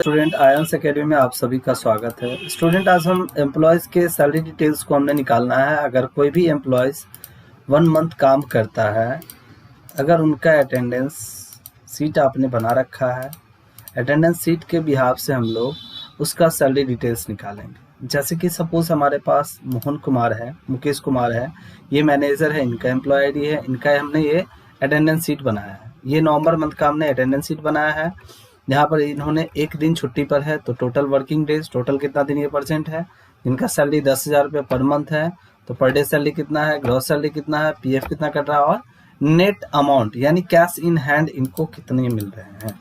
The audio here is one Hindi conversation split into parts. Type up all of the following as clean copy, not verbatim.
स्टूडेंट आयंस एकेडमी में आप सभी का स्वागत है। स्टूडेंट आज हम एम्प्लॉयज़ के सैलरी डिटेल्स को हमने निकालना है। अगर कोई भी एम्प्लॉयज़ 1 मंथ काम करता है, अगर उनका अटेंडेंस सीट आपने बना रखा है, अटेंडेंस सीट के बिहाफ से हम लोग उसका सैलरी डिटेल्स निकालेंगे। जैसे कि सपोज हमारे पास मोहन कुमार है, मुकेश कुमार है, ये मैनेजर है, इनका एम्प्लॉय आईडी है, इनका हमने ये अटेंडेंस सीट बनाया है। ये नवंबर मंथ का हमने अटेंडेंस सीट बनाया है। यहाँ पर इन्होंने एक दिन छुट्टी पर है, तो टोटल वर्किंग डेज, टोटल कितना दिन ये परसेंट है। इनका सैलरी 10,000 रुपये पर मंथ है, तो पर डे सैलरी कितना है, ग्रॉस सैलरी कितना है, पीएफ कितना कट रहा है और नेट अमाउंट यानी कैश इन हैंड इनको कितने मिल रहे हैं।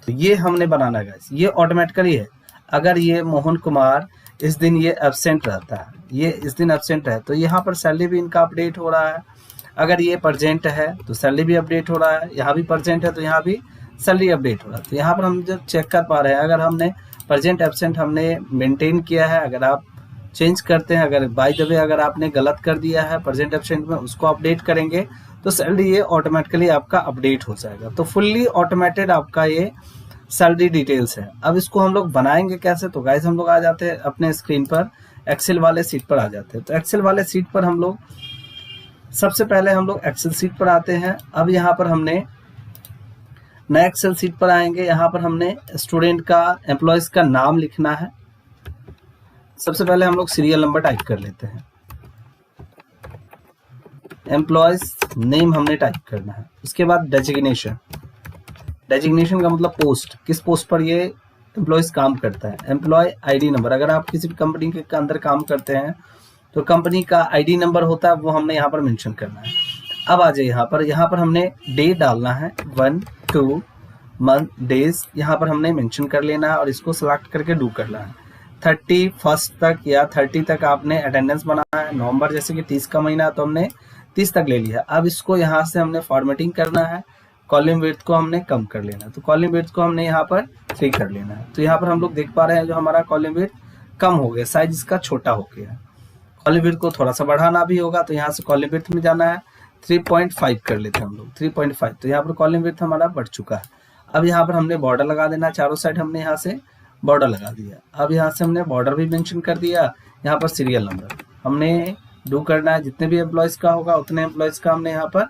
तो ये हमने बनाना है गाइस, ये ऑटोमेटिकली है। अगर ये मोहन कुमार इस दिन ये एब्सेंट रहता है, ये इस दिन एब्सेंट है, तो यहाँ पर सैलरी भी इनका अपडेट हो रहा है। अगर ये प्रेजेंट है तो सैलरी भी अपडेट हो रहा है, यहाँ भी प्रेजेंट है तो यहाँ भी सैलरी अपडेट हो रहा है। तो यहाँ पर हम जब चेक कर पा रहे हैं, अगर हमने प्रेजेंट एब्सेंट हमने मेंटेन किया है, अगर आप चेंज करते हैं, अगर बाय द वे अगर आपने गलत कर दिया है प्रेजेंट एब्सेंट में, उसको अपडेट करेंगे तो सैलरी ये ऑटोमेटिकली आपका अपडेट हो जाएगा। तो फुल्ली ऑटोमेटेड आपका ये सैलरी डिटेल्स है। अब इसको हम लोग बनाएंगे कैसे, तो गाइस हम लोग आ जाते हैं अपने स्क्रीन पर, एक्सेल वाले सीट पर आ जाते हैं। तो एक्सेल वाले सीट पर हम लोग सबसे पहले हम लोग एक्सेल सीट पर आते हैं। अब यहाँ पर हमने नया एक्सेल सीट पर आएंगे। यहाँ पर हमने स्टूडेंट का, एम्प्लॉयज का नाम लिखना है। सबसे पहले हम लोग सीरियल नंबर टाइप कर लेते हैं। एम्प्लॉयज नेम हमने टाइप करना है। उसके बाद डेजिग्नेशन, डेजिग्नेशन का मतलब पोस्ट, किस पोस्ट पर ये एम्प्लॉयज काम करता है। एम्प्लॉय आईडी नंबर, अगर आप किसी भी कंपनी के अंदर काम करते हैं तो कंपनी का आईडी नंबर होता है, वो हमने यहाँ पर मेंशन करना है। अब आ जाए यहाँ पर हमने डे डालना है, 1 2 मंथ डेज यहाँ पर हमने मेंशन कर लेना है और इसको सिलेक्ट करके डू करना है। 31 तक या 30 तक आपने अटेंडेंस बनाना है। नवंबर जैसे कि 30 का महीना तो हमने 30 तक ले लिया। अब इसको यहाँ से हमने फॉर्मेटिंग करना है, कॉलम विड्थ को हमने कम कर लेना है, तो कॉलम विड्थ को हमने यहाँ पर 3 कर लेना है। तो यहाँ पर हम लोग देख पा रहे हैं जो हमारा कॉलम विड्थ कम हो गया, साइज इसका छोटा हो गया। कॉलम विड्थ को थोड़ा सा बढ़ाना भी होगा, तो यहाँ से कॉलम विड्थ में जाना है, 3.5 कर लेते हैं हम लोग, 3.5। तो यहाँ पर कॉलम विड्थ हमारा बढ़ चुका है। अब यहाँ पर हमने बॉर्डर लगा देना, चारों साइड हमने यहाँ से बॉर्डर लगा दिया। अब यहाँ से हमने बॉर्डर भी मेंशन कर दिया। यहाँ पर सीरियल नंबर हमने डू करना है, जितने भी एम्प्लॉयज का होगा उतने एम्प्लॉयज का हमने यहाँ पर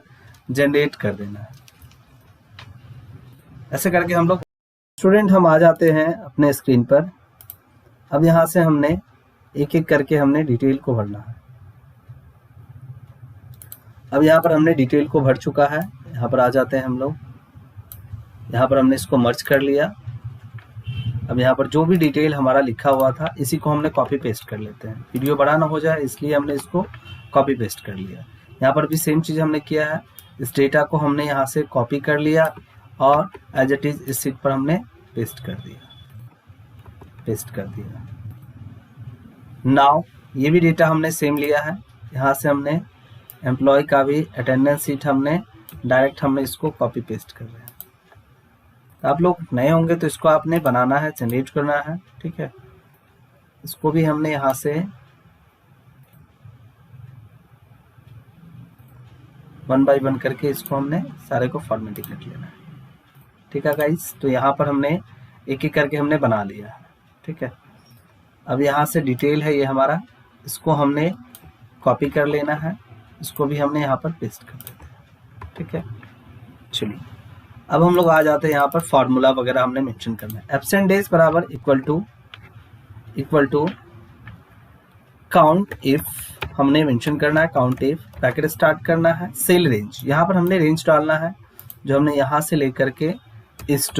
जनरेट कर देना है। ऐसे करके हम लोग स्टूडेंट हम आ जाते हैं अपने स्क्रीन पर। अब यहाँ से हमने एक एक करके हमने डिटेल को भरना है। अब यहाँ पर हमने डिटेल को भर चुका है। यहाँ पर आ जाते हैं हम लोग, यहाँ पर हमने इसको मर्ज कर लिया। अब यहाँ पर जो भी डिटेल हमारा लिखा हुआ था इसी को हमने कॉपी पेस्ट कर लेते हैं। वीडियो बड़ा ना हो जाए इसलिए हमने इसको कॉपी पेस्ट कर लिया। यहाँ पर भी सेम चीज़ हमने किया है, इस डेटा को हमने यहाँ से कॉपी कर लिया और एज इट इज इस सीट पर हमने पेस्ट कर दिया। नाउ ये भी डेटा हमने सेम लिया है। यहाँ से हमने एम्प्लॉय का भी अटेंडेंस सीट हमने डायरेक्ट हमने इसको कॉपी पेस्ट कर रहे हैं। आप लोग नए होंगे तो इसको आपने बनाना है, जनरेट करना है, ठीक है। इसको भी हमने यहाँ से 1 बाय 1 करके इसको हमने सारे को फॉर्मेटिंग कर लेना है, ठीक है गाइस। तो यहाँ पर हमने एक एक करके हमने बना लिया है, ठीक है। अब यहाँ से डिटेल है ये हमारा, इसको हमने कॉपी कर लेना है, इसको भी हमने यहाँ पर पेस्ट कर देते हैं, ठीक है। चलिए अब हम लोग आ जाते हैं यहाँ पर फार्मूला वगैरह हमने मेंशन करना है। एब्सेंट डेज बराबर इक्वल टू काउंट इफ हमने मेंशन करना है, काउंट इफ ब्रैकेट स्टार्ट करना है, सेल रेंज, यहाँ पर हमने रेंज डालना है जो हमने यहाँ से लेकर के इस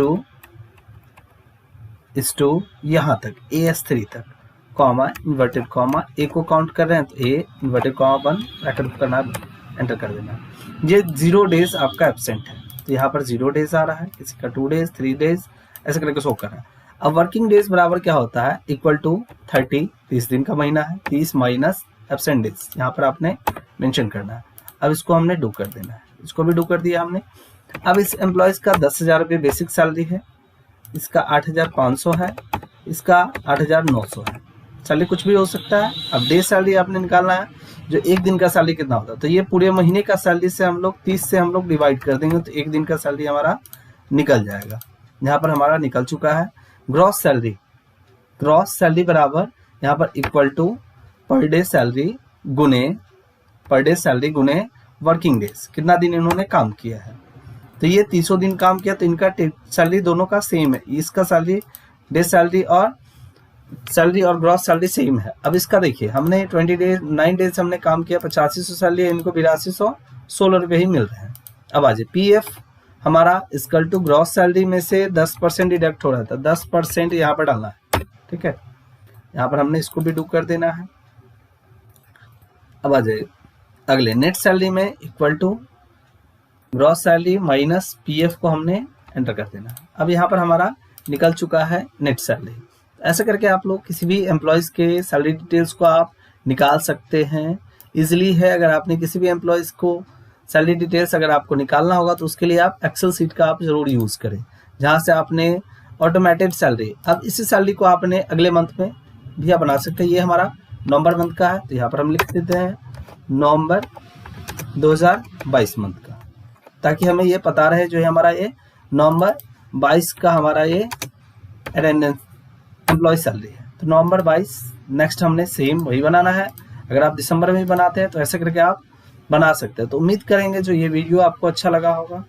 टू यहाँ तक AS3 तक, कॉमा इन्वर्टेड कॉमा, ए को काउंट कर रहे हैं तो ए इन्वर्टेड कॉमा 1 ब्रैकेट करना, एंटर कर देना। ये 0 डेज आपका एब्सेंट है, तो यहाँ पर 0 डेज आ रहा है, किसी का 2 डेज 3 डेज ऐसे करके शो कर रहा है। अब वर्किंग डेज बराबर क्या होता है, इक्वल टू 30 दिन का महीना है, 30 माइनस एब्सेंट डेज यहाँ पर आपने मेंशन करना है। अब इसको हमने डू कर देना है, इसको भी डू कर दिया हमने। अब इस एम्प्लॉयज का 10,000 रुपये बेसिक सैलरी है, इसका 8,500 है, इसका 8,900 है। सैलरी कुछ भी हो सकता है। अब डे सैलरी आपने निकालना है, जो एक दिन का सैलरी कितना होता है, तो ये पूरे महीने का सैलरी से हम लोग 30 से हम लोग डिवाइड कर देंगे तो एक दिन का सैलरी हमारा निकल जाएगा। यहाँ पर हमारा निकल चुका है। ग्रॉस सैलरी बराबर यहाँ पर equal to per day salary गुने वर्किंग डेज, कितना दिन इन्होंने काम किया है। तो ये 300 दिन काम किया तो इनका सैलरी दोनों का सेम है, इसका सैलरी डे सैलरी और ग्रॉस सैलरी सेम है। अब इसका देखिए, हमने 9 डेज हमने काम किया, 8500 सैलरी है, इनको 8216 रुपये ही मिल रहे हैं। अब आ जाए पीएफ हमारा इक्वल टू ग्रॉस सैलरी में से 10% डिडक्ट हो रहा था, 10% यहाँ पर डालना है, ठीक है। यहाँ पर हमने इसको भी डू कर देना है। अब आ जाए अगले, नेट सैलरी में equal to gross salary minus PF को हमने एंटर कर देना। अब यहाँ पर हमारा निकल चुका है नेट सैलरी। ऐसे करके आप लोग किसी भी एम्प्लॉयज़ के सैलरी डिटेल्स को आप निकाल सकते हैं, इजीली है। अगर आपने किसी भी एम्प्लॉयज़ को सैलरी डिटेल्स अगर आपको निकालना होगा तो उसके लिए आप एक्सेल शीट का आप जरूर यूज़ करें, जहाँ से आपने ऑटोमेटेड सैलरी, अब इसी सैलरी को आपने अगले मंथ में भी आप बना सकते हैं। ये हमारा नवंबर मंथ का है, तो यहाँ पर हम लिख देते हैं नवंबर 2022 मंथ का, ताकि हमें ये पता रहे जो है हमारा ये नवंबर 22 का हमारा ये अटेंडेंस एम्प्लॉय सैलरी है। तो नवंबर 22 नेक्स्ट हमने सेम वही बनाना है। अगर आप दिसंबर में भी बनाते हैं तो ऐसे करके आप बना सकते हैं। तो उम्मीद करेंगे जो ये वीडियो आपको अच्छा लगा होगा।